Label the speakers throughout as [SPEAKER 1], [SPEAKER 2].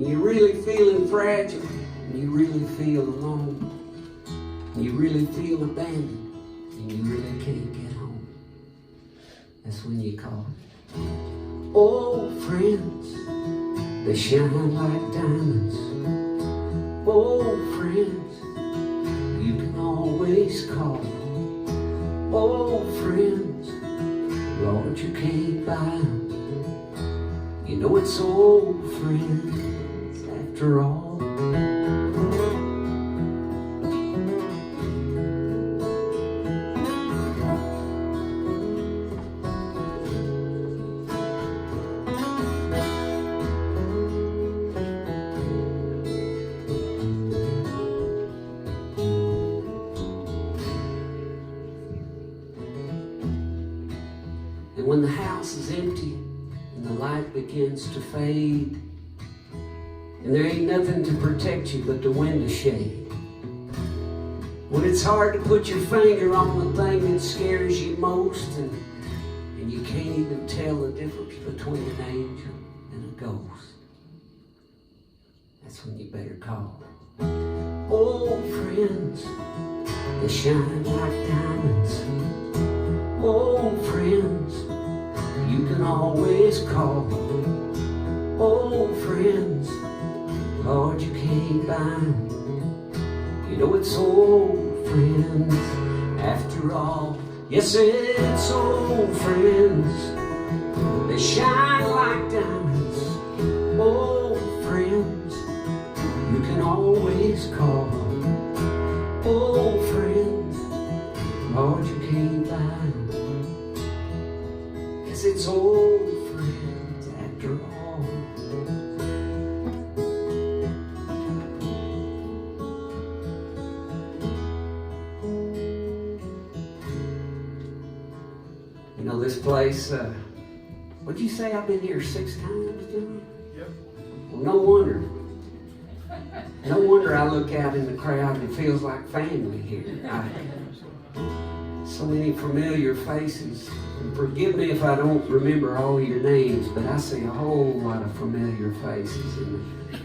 [SPEAKER 1] and you're really feeling fragile, and you really feel alone, and you really feel abandoned, and you really can't get home. That's when you call. Old friends, they shine like diamonds. Old friends, you can always call. Old friends, Lord, you can't buy them. You know it's old friends after all. And when the house is empty and the light begins to fade, and there ain't nothing to protect you but the window shade, when it's hard to put your finger on the thing that scares you most, and you can't even tell the difference between an angel and a ghost, that's when you better call. Old friends, they shine like diamonds. Old friends, you can always call. Old friends, Lord, you can't buy them. You know it's old friends after all. Yes, it's old friends. They shine like diamonds. Old friends, you can always call. Old friends, Lord, you can't buy them. Yes, it's old friends after all. You know, this place, what'd you say? I've been here 6 times, John?
[SPEAKER 2] Yep.
[SPEAKER 1] Well, no wonder. No wonder I look out in the crowd and it feels like family here. So many familiar faces. And forgive me if I don't remember all your names, but I see a whole lot of familiar faces in there.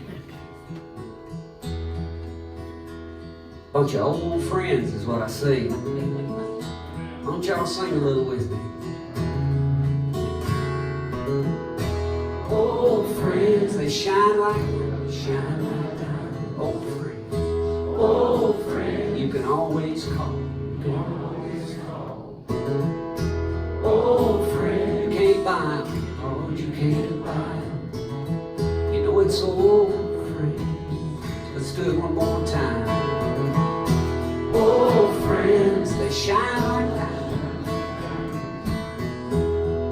[SPEAKER 1] Bunch of old friends is what I see. Why don't y'all sing a little with me? Old friends, they shine like diamonds. Old friends, old friends, you can always call. Old friend, you can't buy them. Oh, you can't buy them. You know it's old friends. Let's do it one more time. Old friends, they shine like diamonds.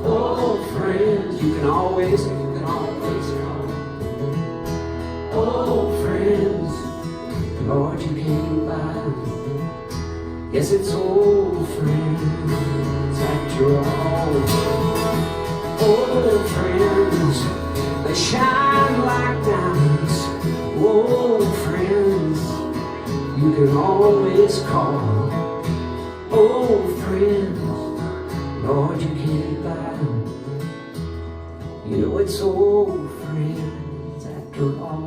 [SPEAKER 1] Old friends, you can always call. Old friends, Lord, you can't buy them. Yes, it's old friends after all. Old friends, they shine like diamonds. Old friends, you can always call. Old friends, Lord, you can't buy them. You know it's old friends after all.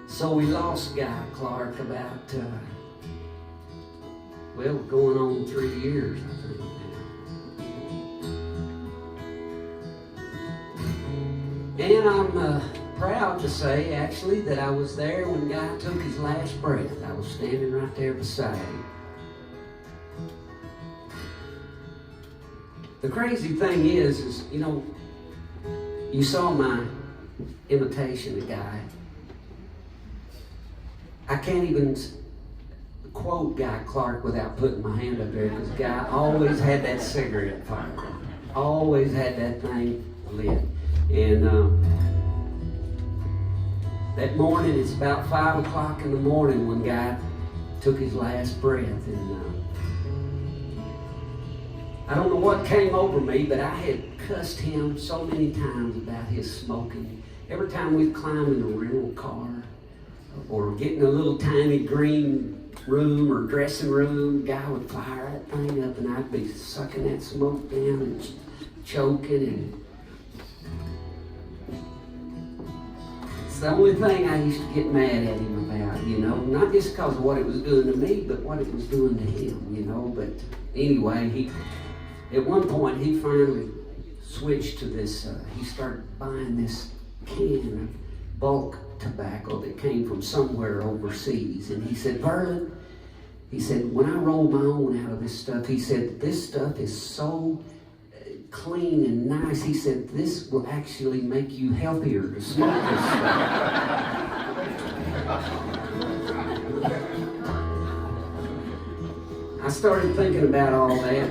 [SPEAKER 1] So we lost Guy Clark about, going on 3 years, I think now. And I'm proud to say, actually, that I was there when Guy took his last breath. I was standing right there beside him. The crazy thing is, you know, you saw my imitation of Guy. I can't even quote Guy Clark without putting my hand up there, because Guy always had that cigarette fire. Always had that thing lit. And that morning, it's about 5 o'clock in the morning when Guy took his last breath. And I don't know what came over me, but I had cussed him so many times about his smoking. Every time we'd climb in a rental car, or get in a little tiny green room or dressing room, guy would fire that thing up and I'd be sucking that smoke down and choking, and it's the only thing I used to get mad at him about, you know, not just because of what it was doing to me, but what it was doing to him, you know. But anyway, at one point he finally switched to this, he started buying this can of bulk tobacco that came from somewhere overseas. And he said, Verlon, he said, when I roll my own out of this stuff, he said, this stuff is so clean and nice. He said, this will actually make you healthier to smoke this stuff. I started thinking about all that.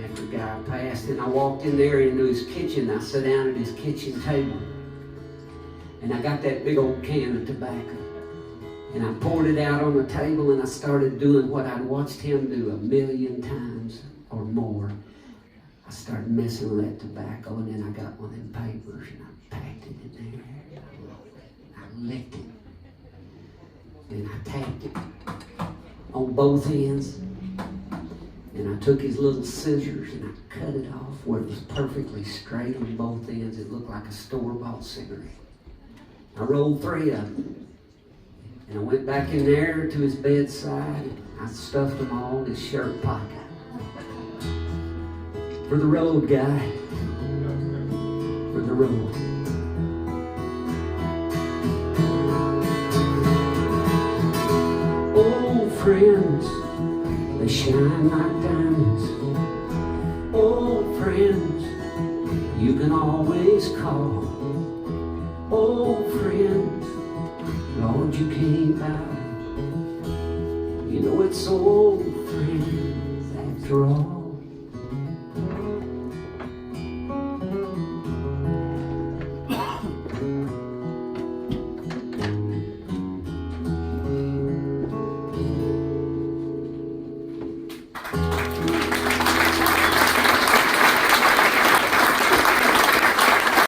[SPEAKER 1] After the guy passed, and I walked in there into his kitchen. I sat down at his kitchen table, and I got that big old can of tobacco, and I poured it out on the table, and I started doing what I'd watched him do 1,000,000 times or more. I started messing with that tobacco, and then I got one of them papers, and I packed it in there. I licked it, and I tapped it on both ends. And I took his little scissors and I cut it off where it was perfectly straight on both ends. It looked like a store-bought cigarette. I rolled 3 of them. And I went back in there to his bedside. And I stuffed them all in his shirt pocket. For the road, guy. For the road. Old friends, they shine like diamonds. Old friends, you can always call. Old friends, Lord, you can't buy. You know it's old friends after all.